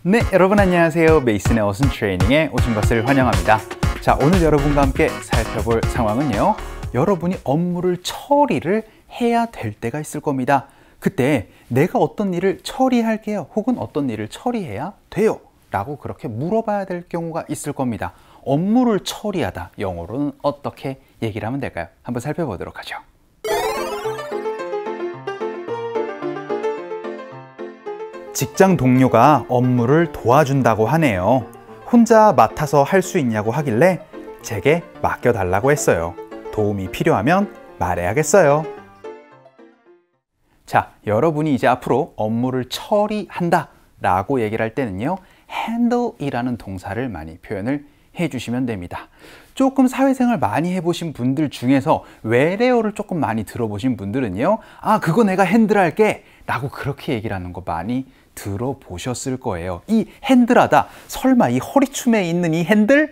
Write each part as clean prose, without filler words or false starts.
네, 여러분 안녕하세요. 메이슨의 어순 트레이닝에 오신 것을 환영합니다. 자, 오늘 여러분과 함께 살펴볼 상황은요. 여러분이 업무를 처리를 해야 될 때가 있을 겁니다. 그때 내가 어떤 일을 처리할게요. 혹은 어떤 일을 처리해야 돼요. 라고 그렇게 물어봐야 될 경우가 있을 겁니다. 업무를 처리하다. 영어로는 어떻게 얘기를 하면 될까요? 한번 살펴보도록 하죠. 직장 동료가 업무를 도와준다고 하네요. 혼자 맡아서 할 수 있냐고 하길래 제게 맡겨달라고 했어요. 도움이 필요하면 말해야겠어요. 자, 여러분이 이제 앞으로 업무를 처리한다 라고 얘기를 할 때는요, handle이라는 동사를 많이 표현을 해주시면 됩니다. 조금 사회생활 많이 해보신 분들 중에서 외래어를 조금 많이 들어보신 분들은요, 아, 그거 내가 핸들할게 라고 그렇게 얘기를 하는 거 많이 들어보셨을 거예요. 이 핸들하다, 설마 이 허리춤에 있는 이 핸들이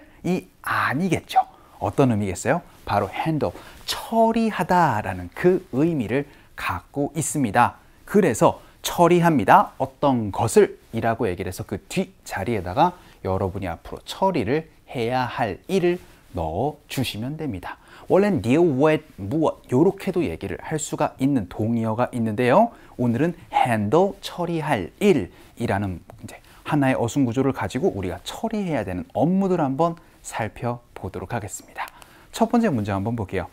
아니겠죠. 어떤 의미겠어요? 바로 handle, 처리하다라는 그 의미를 갖고 있습니다. 그래서 처리합니다. 어떤 것을 이라고 얘기를 해서 그 뒷자리에다가 여러분이 앞으로 처리를 해야 할 일을 넣어 주시면 됩니다. 원래는 deal with 무엇 이렇게도 얘기를 할 수가 있는 동의어가 있는데요. 오늘은 handle 처리할 일이라는 이제 하나의 어순 구조를 가지고 우리가 처리해야 되는 업무들 한번 살펴보도록 하겠습니다. 첫 번째 문장 한번 볼게요.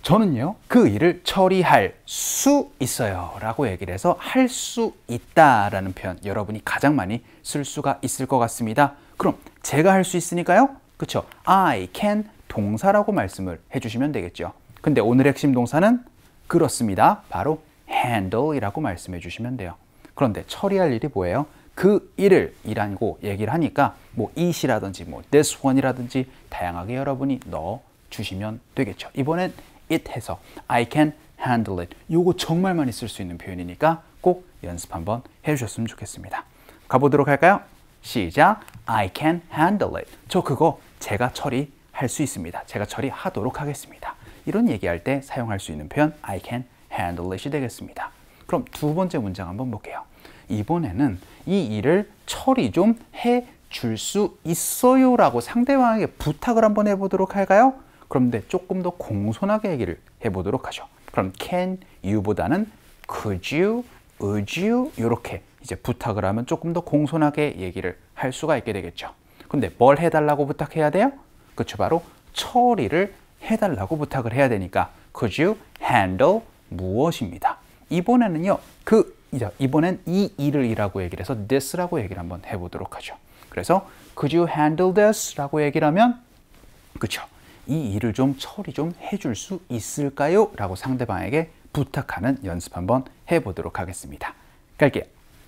저는요, 그 일을 처리할 수 있어요 라고 얘기를 해서 할 수 있다라는 표현 여러분이 가장 많이 쓸 수가 있을 것 같습니다. 그럼 제가 할 수 있으니까요, 그쵸? I can 동사라고 말씀을 해주시면 되겠죠. 근데 오늘 핵심 동사는 그렇습니다. 바로 handle 이라고 말씀해 주시면 돼요. 그런데 처리할 일이 뭐예요? 그 일을 이라고 얘기를 하니까 뭐 it이라든지 뭐 this one이라든지 다양하게 여러분이 넣어 주시면 되겠죠. 이번엔 it 해서 I can handle it. 요거 정말 많이 쓸 수 있는 표현이니까 꼭 연습 한번 해주셨으면 좋겠습니다. 가보도록 할까요? 시작. I can handle it. 저 그거 제가 처리할 수 있습니다. 제가 처리하도록 하겠습니다. 이런 얘기할 때 사용할 수 있는 표현 I can handle it이 되겠습니다. 그럼 두 번째 문장 한번 볼게요. 이번에는 이 일을 처리 좀 해줄 수 있어요 라고 상대방에게 부탁을 한번 해보도록 할까요? 그런데 조금 더 공손하게 얘기를 해보도록 하죠. 그럼 can you보다는 could you, would you 이렇게 이제 부탁을 하면 조금 더 공손하게 얘기를 할 수가 있게 되겠죠. 근데 뭘 해달라고 부탁해야 돼요? 그쵸, 바로 처리를 해달라고 부탁을 해야 되니까 could you handle 무엇입니다. 이번에는요, 이번엔 이 일을 이라고 얘기를 해서 this라고 얘기를 한번 해보도록 하죠. 그래서 could you handle this 라고 얘기를 하면 그쵸, 이 일을 좀 처리 좀 해줄 수 있을까요? 라고 상대방에게 부탁하는 연습 한번 해보도록 하겠습니다. 갈게요.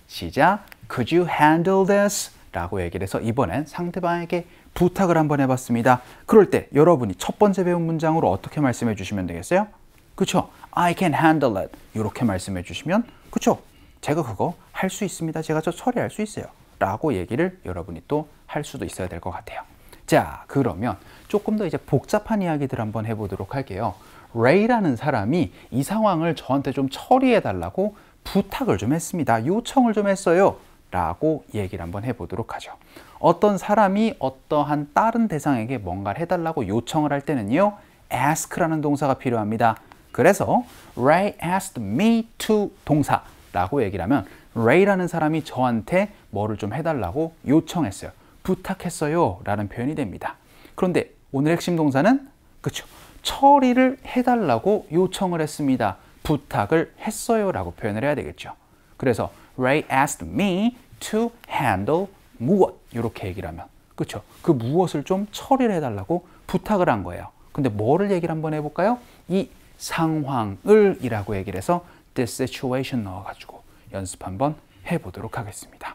시작. Could you handle this? 라고 얘기를 해서 이번엔 상대방에게 부탁을 한번 해봤습니다. 그럴 때 여러분이 첫 번째 배운 문장으로 어떻게 말씀해 주시면 되겠어요? 그쵸? I can handle it. 이렇게 말씀해 주시면 그쵸? 제가 그거 할 수 있습니다. 제가 저 처리할 수 있어요. 라고 얘기를 여러분이 또 할 수도 있어야 될 것 같아요. 자, 그러면 조금 더 이제 복잡한 이야기들 한번 해보도록 할게요. 레이라는 사람이 이 상황을 저한테 좀 처리해 달라고 부탁을 좀 했습니다. 요청을 좀 했어요. 라고 얘기를 한번 해보도록 하죠. 어떤 사람이 어떠한 다른 대상에게 뭔가를 해달라고 요청을 할 때는요, ask라는 동사가 필요합니다. 그래서 Ray asked me to 동사라고 얘기를 하면 Ray라는 사람이 저한테 뭐를 좀 해달라고 요청했어요. 부탁했어요 라는 표현이 됩니다. 그런데 오늘 핵심 동사는 그쵸, 처리를 해달라고 요청을 했습니다. 부탁을 했어요 라고 표현을 해야 되겠죠. 그래서 Ray asked me to handle 무엇 이렇게 얘기를 하면 그쵸, 그 무엇을 좀 처리를 해달라고 부탁을 한 거예요. 근데 뭐를 얘기를 한번 해볼까요? 이 상황을 이라고 얘기를 해서 this situation 넣어가지고 연습 한번 해보도록 하겠습니다.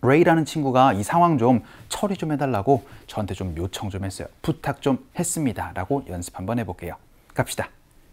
레이라는 친구가 이 상황 좀 처리 좀 해달라고 저한테 좀 요청 좀 했어요. 부탁 좀 했습니다. 라고 연습 한번 해볼게요. 갑시다.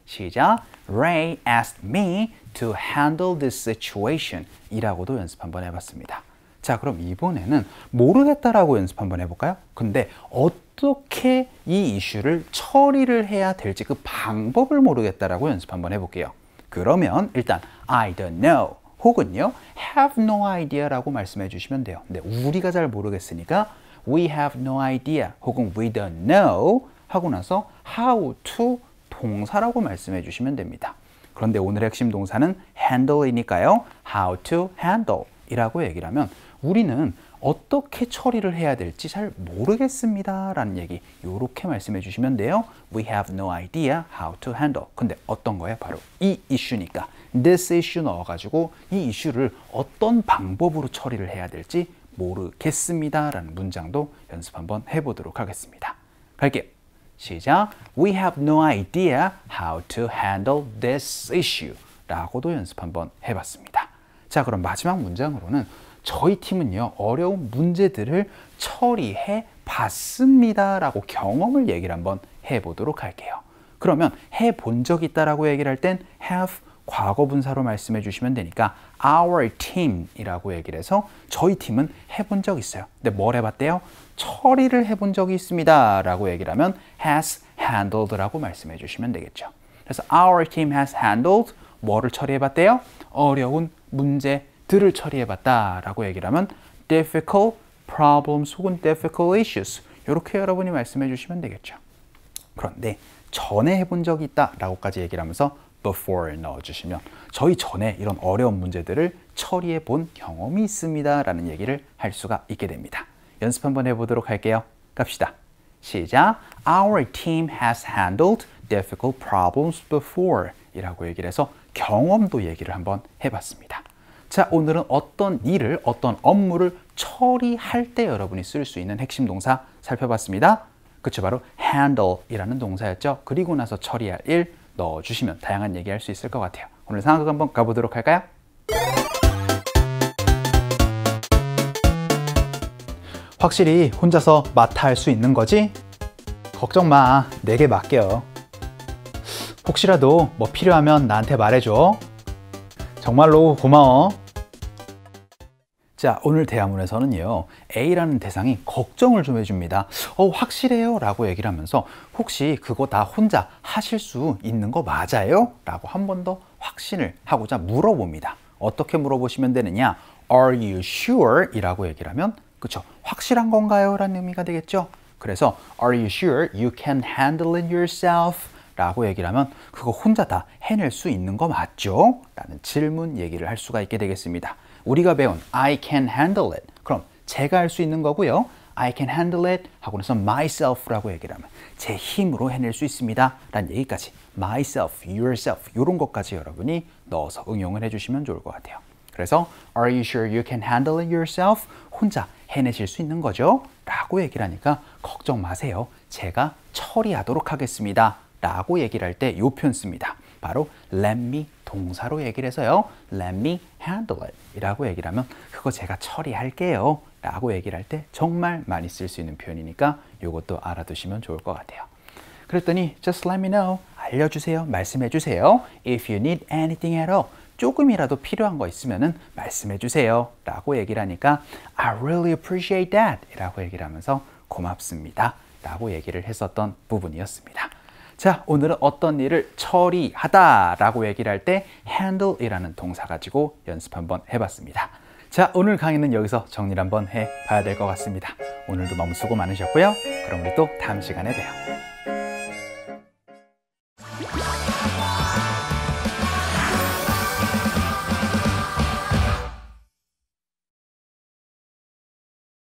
시작. Ray asked me to handle this situation 이라고도 연습 한번 해봤습니다. 자, 그럼 이번에는 모르겠다라고 연습 한번 해볼까요? 근데 어떻게 이 이슈를 처리를 해야 될지 그 방법을 모르겠다라고 연습 한번 해볼게요. 그러면 일단 I don't know 혹은요 have no idea라고 말씀해 주시면 돼요. 근데 우리가 잘 모르겠으니까 we have no idea 혹은 we don't know 하고 나서 how to 동사라고 말씀해 주시면 됩니다. 그런데 오늘의 핵심 동사는 handle이니까요. how to handle 이라고 얘기를 하면 우리는 어떻게 처리를 해야 될지 잘 모르겠습니다 라는 얘기 이렇게 말씀해 주시면 돼요. We have no idea how to handle. 근데 어떤 거예요? 바로 이 이슈니까 this issue 넣어가지고 이 이슈를 어떤 방법으로 처리를 해야 될지 모르겠습니다 라는 문장도 연습 한번 해보도록 하겠습니다. 갈게요. 시작. We have no idea how to handle this issue 라고도 연습 한번 해봤습니다. 자, 그럼 마지막 문장으로는 저희 팀은요 어려운 문제들을 처리해 봤습니다 라고 경험을 얘기를 한번 해보도록 할게요. 그러면 해본 적 있다라고 얘기를 할 땐 have 과거분사로 말씀해 주시면 되니까 our team 이라고 얘기를 해서 저희 팀은 해본 적 있어요. 근데 뭘 해봤대요? 처리를 해본 적이 있습니다 라고 얘기를 하면 has handled 라고 말씀해 주시면 되겠죠. 그래서 our team has handled 뭐를 처리해봤대요? 어려운 문제들을 처리해봤다 라고 얘기를 하면 difficult problems 혹은 difficult issues 이렇게 여러분이 말씀해 주시면 되겠죠. 그런데 전에 해본 적이 있다 라고까지 얘기를 하면서 before 넣어주시면 저희 전에 이런 어려운 문제들을 처리해 본 경험이 있습니다 라는 얘기를 할 수가 있게 됩니다. 연습 한번 해보도록 할게요. 갑시다. 시작. Our team has handled difficult problems before 이라고 얘기를 해서 경험도 얘기를 한번 해봤습니다. 자, 오늘은 어떤 일을, 어떤 업무를 처리할 때 여러분이 쓸 수 있는 핵심 동사 살펴봤습니다. 그쵸, 바로 handle 이라는 동사였죠. 그리고 나서 처리할 일 넣어주시면 다양한 얘기할 수 있을 것 같아요. 오늘 상황극 한번 가보도록 할까요? 확실히 혼자서 맡아 할 수 있는 거지? 걱정 마, 내게 맡겨. 혹시라도 뭐 필요하면 나한테 말해줘. 정말로 고마워. 자, 오늘 대화문에서는요 A라는 대상이 걱정을 좀 해줍니다. 확실해요? 라고 얘기를 하면서 혹시 그거 다 혼자 하실 수 있는 거 맞아요? 라고 한 번 더 확신을 하고자 물어봅니다. 어떻게 물어보시면 되느냐? Are you sure? 이라고 얘기를 하면 그쵸, 확실한 건가요? 라는 의미가 되겠죠. 그래서 Are you sure you can handle it yourself? 라고 얘기를 하면 그거 혼자 다 해낼 수 있는 거 맞죠? 라는 질문 얘기를 할 수가 있게 되겠습니다. 우리가 배운 I can handle it. 그럼 제가 할 수 있는 거고요. I can handle it 하고 나서 myself라고 얘기를 하면 제 힘으로 해낼 수 있습니다. 라는 얘기까지 myself, yourself 이런 것까지 여러분이 넣어서 응용을 해주시면 좋을 것 같아요. 그래서 Are you sure you can handle it yourself? 혼자 해내실 수 있는 거죠? 라고 얘기를 하니까 걱정 마세요. 제가 처리하도록 하겠습니다. 라고 얘기를 할 때 이 표현 씁니다. 바로 let me 동사로 얘기를 해서요. let me handle it 이라고 얘기를 하면 그거 제가 처리할게요. 라고 얘기를 할 때 정말 많이 쓸 수 있는 표현이니까 이것도 알아두시면 좋을 것 같아요. 그랬더니 just let me know. 알려주세요. 말씀해주세요. If you need anything at all. 조금이라도 필요한 거 있으면은 말씀해주세요. 라고 얘기를 하니까 I really appreciate that. 이라고 얘기를 하면서 고맙습니다. 라고 얘기를 했었던 부분이었습니다. 자, 오늘은 어떤 일을 처리하다 라고 얘기를 할 때 handle 이라는 동사 가지고 연습 한번 해봤습니다. 자, 오늘 강의는 여기서 정리를 한번 해봐야 될 것 같습니다. 오늘도 너무 수고 많으셨고요. 그럼 우리 또 다음 시간에 봬요.